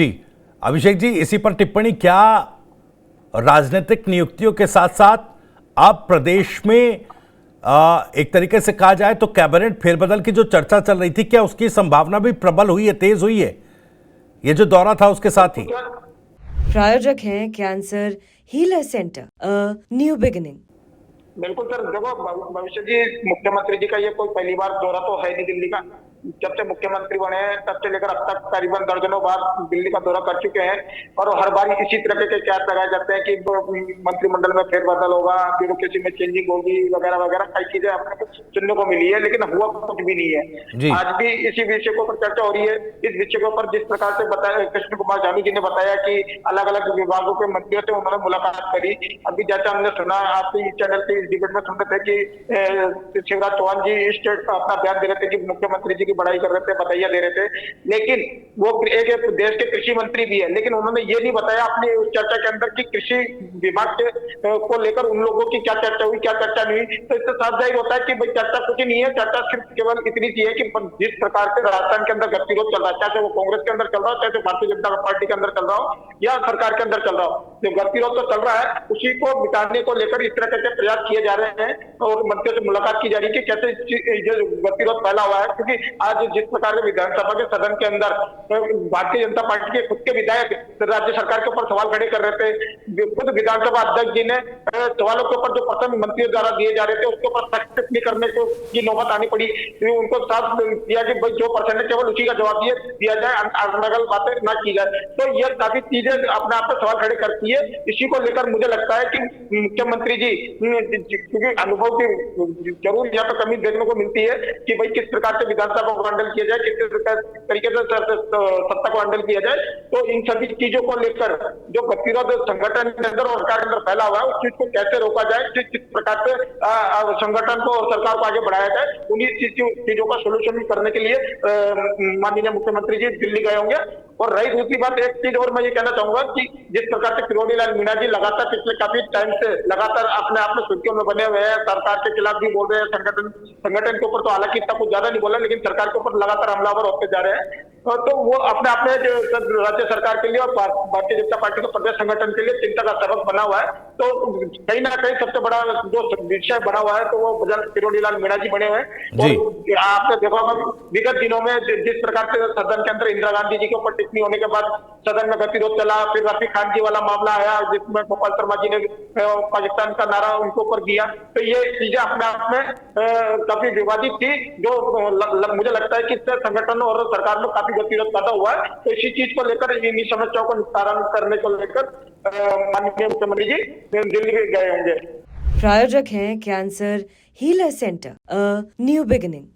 जी अभिषेक जी, इसी पर टिप्पणी, क्या राजनीतिक नियुक्तियों के साथ साथ अब प्रदेश में एक तरीके से कहा जाए तो कैबिनेट फेरबदल की जो चर्चा चल रही थी, क्या उसकी संभावना भी प्रबल हुई है, तेज हुई है, ये जो दौरा था उसके साथ ही? प्रायोजक हैं cancer healer centre, new beginning. बिल्कुल सर, देखो भविष्य जी, मुख्यमंत्री जी का ये कोई पहली बार दौरा तो है नहीं दिल्ली का। जब से मुख्यमंत्री बने हैं तब से लेकर अब तक करीबन दर्जनों बार दिल्ली का दौरा कर चुके हैं और हर बार इसी तरह के क्या लगाए जाते हैं कि मंत्रिमंडल में फेरबदल होगा, ब्यूरोक्रेसी में चेंजिंग होगी, वगैरह वगैरह कई चीजें अपने को सुनने को मिली है, लेकिन हुआ कुछ भी नहीं है। आज भी इसी विषय के ऊपर चर्चा हो रही है। इस विषय के ऊपर जिस प्रकार से बताया कृष्ण कुमार जानी जी ने बताया कि अलग अलग विभागों के मंत्रियों से उन्होंने मुलाकात करी। अभी जैसा हमने सुना, आपके इस चैनल के इस डिबेट में सुन रहे थे कि शिवराज चौहान जी स्टेट का अपना बयान दे रहे थे कि मुख्यमंत्री जी की बड़ाई कर रहे थे, बधाइयां दे रहे थे, लेकिन वो एक देश के कृषि मंत्री भी है, लेकिन उन्होंने ये नहीं बताया अपनी उस चर्चा के अंदर कि कृषि विभाग के को लेकर उन लोगों की क्या चर्चा हुई, क्या चर्चा नहीं हुई। तो इससे साफ जाहिर होता है कि भाई चर्चा कुछ नहीं है। चर्चा सिर्फ केवल इतनी सी है कि जिस प्रकार से राजस्थान के अंदर गतिरोध चल रहा है, चाहे वो कांग्रेस के अंदर चल रहा हो, चाहे भारतीय जनता पार्टी के अंदर चल रहा हो या सरकार के अंदर चल रहा हो, जो गतिरोध तो चल रहा है उसी को मिटाने को लेकर इस तरह के प्रयास किए जा रहे हैं और मंत्रियों से मुलाकात की जा रही है कि कैसे गतिरोध फैला हुआ है। क्योंकि आज जिस प्रकार से विधानसभा के सदन के अंदर भारतीय जनता पार्टी के खुद के विधायक राज्य सरकार के ऊपर सवाल खड़े कर रहे थे, खुद विधानसभा अध्यक्ष जी ने सवालों के ऊपर जो प्रश्न मंत्रियों द्वारा दिए जा रहे थे उसके ऊपर सख्त टिप्पणी करने को की नौबत आनी पड़ी। उनको साफ किया कि भाई जो प्रश्न है केवल उसी का जवाब दिया जाए, अगल बातें ना की जाए। तो ये काफी चीजें अपने आप पर सवाल खड़े करती है। इसी को लेकर मुझे लगता है कि मुख्यमंत्री जी, क्योंकि अनुभव की जरूर यहाँ पर कमी देखने को मिलती है कि भाई किस प्रकार से विधानसभा को हैंडल किया जाए, किस तरीके से सत्ता को हैंडल किया जाए। तो इन सभी चीजों को लेकर जो गतिरोध संगठन के अंदर और सरकार के अंदर फैला हुआ है उस चीज को कैसे रोका जाए, किस प्रकार से संगठन को और सरकार को आगे बढ़ाया जाए, उन्हीं चीजों का सोल्यूशन करने के लिए माननीय मुख्यमंत्री जी दिल्ली गए होंगे। और रही दूसरी बात, एक चीज और मैं ये कहना चाहूंगा कि जिस प्रकार से किरोड़ी लाल मीणा जी लगातार पिछले काफी टाइम से लगातार अपने आप में सुर्खियों में बने हुए हैं, सरकार के खिलाफ भी बोल रहे हैं, संगठन के ऊपर तो हालांकि इतना कुछ ज्यादा नहीं बोला, लेकिन सरकार के ऊपर लगातार हमलावर होते जा रहे हैं। तो वो अपने आप में जो राज्य सरकार के लिए और भारतीय जनता पार्टी के प्रदेश संगठन के लिए चिंता का सबक बना हुआ है। तो कहीं ना कहीं सबसे बड़ा जो विषय बना हुआ है तो वो किरोड़ी लाल मीणा जी बने हुए हैं। और आपने देखा होगा विगत दिनों में जिस प्रकार से सदन के अंदर इंदिरा गांधी जी के ऊपर टिप्पणी होने के बाद सदन में गतिरोध चला, फिर रफी खान जी वाला मामला आया जिसमें गोपाल शर्मा जी ने पाकिस्तान का नारा उनके ऊपर दिया। तो ये चीजें अपने आप में काफी विवादित थी, जो मुझे लगता है कि इससे संगठन और सरकार में काफी गतिरोध पैदा हुआ है। तो इसी चीज को लेकर, इन समस्याओं को निस्तारण करने को लेकर माननीय मुख्यमंत्री जी दिल्ली गए होंगे। प्रायोजक हैं cancer healer centre, new beginning.